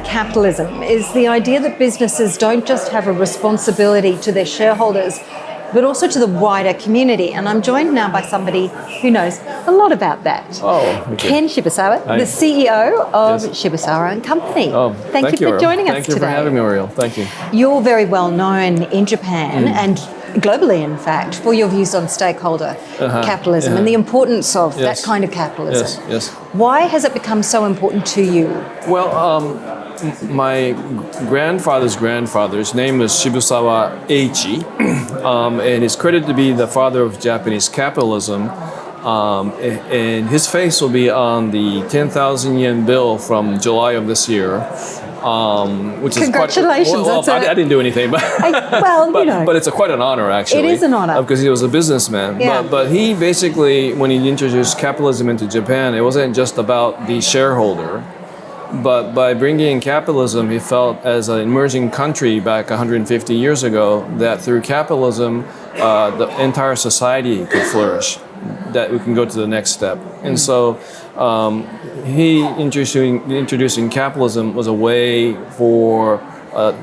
capitalism is the idea that businesses don't just have a responsibility to their shareholders, but also to the wider community. And I'm joined now by somebody who knows a lot about that. Oh, okay. Ken Shibusawa, the CEO of Shibusawa and Company. Oh, thank you for joining us today. Thank you for having me, Ariel. Thank you. You're very well known in Japan and globally, in fact, for your views on stakeholder capitalism and the importance of that kind of capitalism. Yes. Why has it become so important to you? Well, my grandfather's grandfather's name was Shibusawa Eiichi, and he's credited to be the father of Japanese capitalism. And his face will be on the 10,000 yen bill from July of this year. Which Congratulations! Is quite, I didn't do anything, but but it's quite an honor actually. It is an honor because he was a businessman. Yeah. But he basically, when he introduced capitalism into Japan, it wasn't just about the shareholder. But by bringing in capitalism, he felt as an emerging country back 150 years ago that through capitalism, the entire society could flourish, that we can go to the next step. And so he introducing capitalism was a way for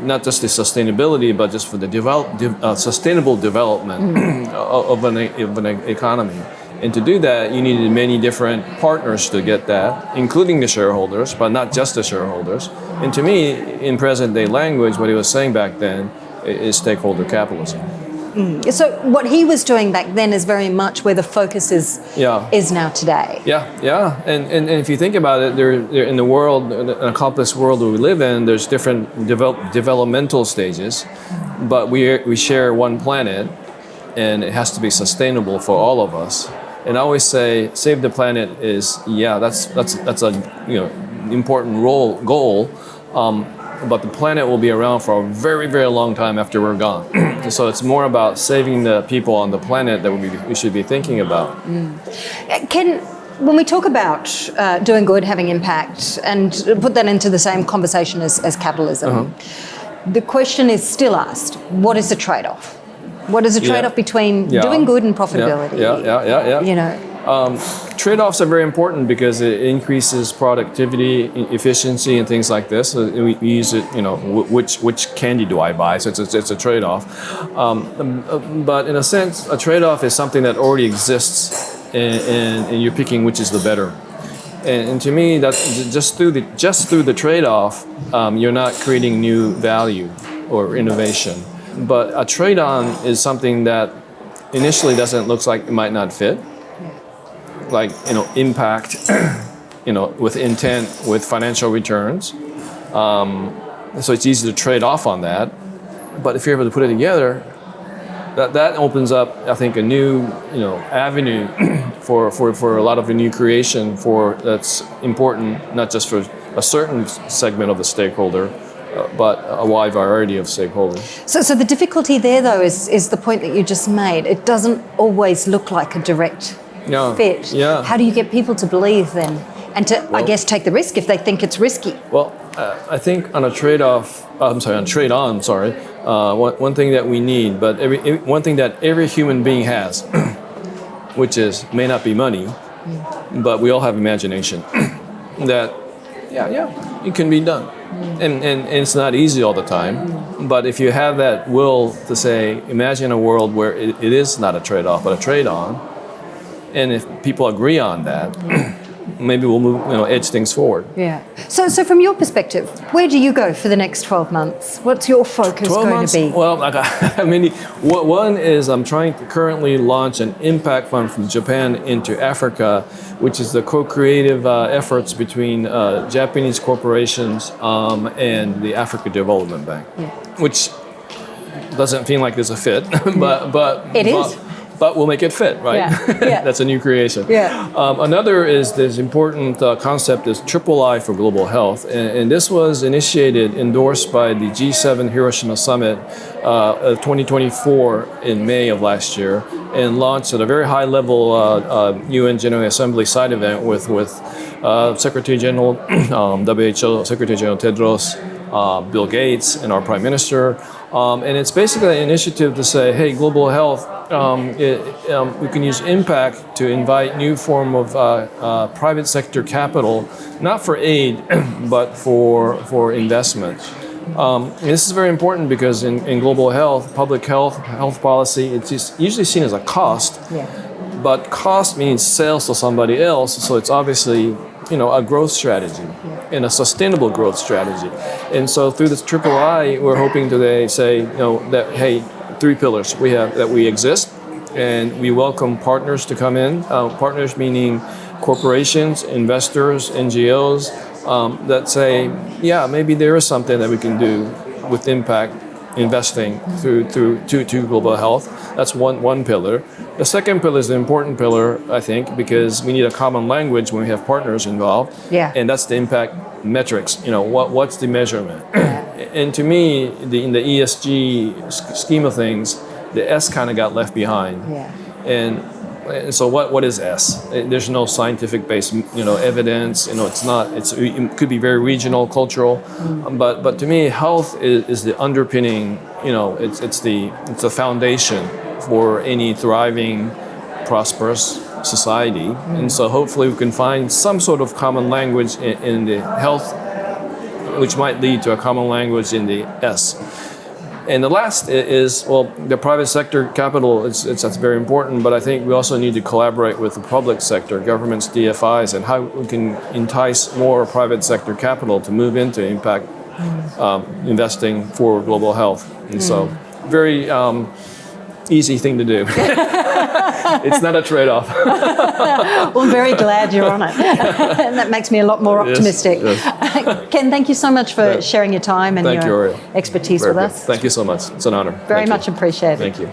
not just the sustainability, but just for the sustainable development of an economy. And to do that, you needed many different partners to get that, including the shareholders, but not just the shareholders. And to me, in present-day language, what he was saying back then is stakeholder capitalism. So what he was doing back then is very much where the focus is now today. Yeah. And if you think about it, there in the world, an complex world that we live in, there's different developmental stages, but we share one planet, and it has to be sustainable for all of us. And I always say, save the planet is that's a important goal. But the planet will be around for a very, very long time after we're gone. So it's more about saving the people on the planet that we should be thinking about. Ken, when we talk about doing good, having impact, and put that into the same conversation as capitalism, the question is still asked: what is the trade-off? What is the trade-off between doing good and profitability? Trade-offs are very important because it increases productivity, efficiency, and things like this. So we use it, which candy do I buy? So it's a trade-off. But in a sense, a trade-off is something that already exists, and you're picking which is the better. And to me, that just through the trade-off, you're not creating new value or innovation. But a trade-on is something that initially doesn't look like it might not fit. Like, impact, with intent, with financial returns. So it's easy to trade off on that. But if you're able to put it together, that opens up, I think, a new, avenue for a lot of the new creation that's important, not just for a certain segment of the stakeholder, but a wide variety of stakeholders. So the difficulty there, though, is the point that you just made. It doesn't always look like a direct fit. Yeah. How do you get people to believe then? And to, I guess, take the risk if they think it's risky? Well, I think on a trade-on, one thing that we need, but one thing that every human being has, which may not be money, but we all have imagination, that, it can be done. And it's not easy all the time, but if you have that will to say, imagine a world where it is not a trade-off, but a trade-on, and if people agree on that, maybe we'll move, edge things forward. Yeah. So from your perspective, where do you go for the next 12 months? What's your focus going to be? Well, one is I'm trying to currently launch an impact fund from Japan into Africa, which is the co-creative efforts between Japanese corporations and the Africa Development Bank, which doesn't feel like there's a fit, but it is. But we'll make it fit, right? Yeah. That's a new creation. Yeah. Another is this important concept is Triple I for global health. And this was endorsed by the G7 Hiroshima Summit of 2024 in May of last year, and launched at a very high level UN General Assembly side event with Secretary General, WHO Secretary General Tedros, Bill Gates, and our Prime Minister, And it's basically an initiative to say, hey, global health, we can use impact to invite new form of private sector capital, not for aid, but for investment. This is very important because in global health, public health policy, it's usually seen as a cost. Yeah. But cost means sales to somebody else, so it's obviously a growth strategy and a sustainable growth strategy. And so through this III, we're hoping today say that hey, 3 pillars we have, that we exist, and we welcome partners to come in. Partners meaning corporations, investors, NGOs that say, yeah, maybe there is something that we can do with impact investing through to global health. That's one pillar. The second pillar is the important pillar, I think, because we need a common language when we have partners involved. Yeah. And that's the impact metrics. What's the measurement? And to me, in the ESG scheme of things, the S kind of got left behind. Yeah. And so what is S? There's no scientific based evidence. It could be very regional, cultural, but to me, health is the underpinning. It's the foundation for any thriving, prosperous society. And so hopefully we can find some sort of common language in the health, which might lead to a common language in the S. And the last is, the private sector capital, that's very important, but I think we also need to collaborate with the public sector, governments, DFIs, and how we can entice more private sector capital to move into impact investing for global health. And so, very easy thing to do. It's not a trade-off. Well, I'm very glad you're on it. And that makes me a lot more optimistic. Yes. Ken, thank you so much for sharing your time and your expertise with us. Thank you so much. It's an honor. Very much appreciated. Thank you.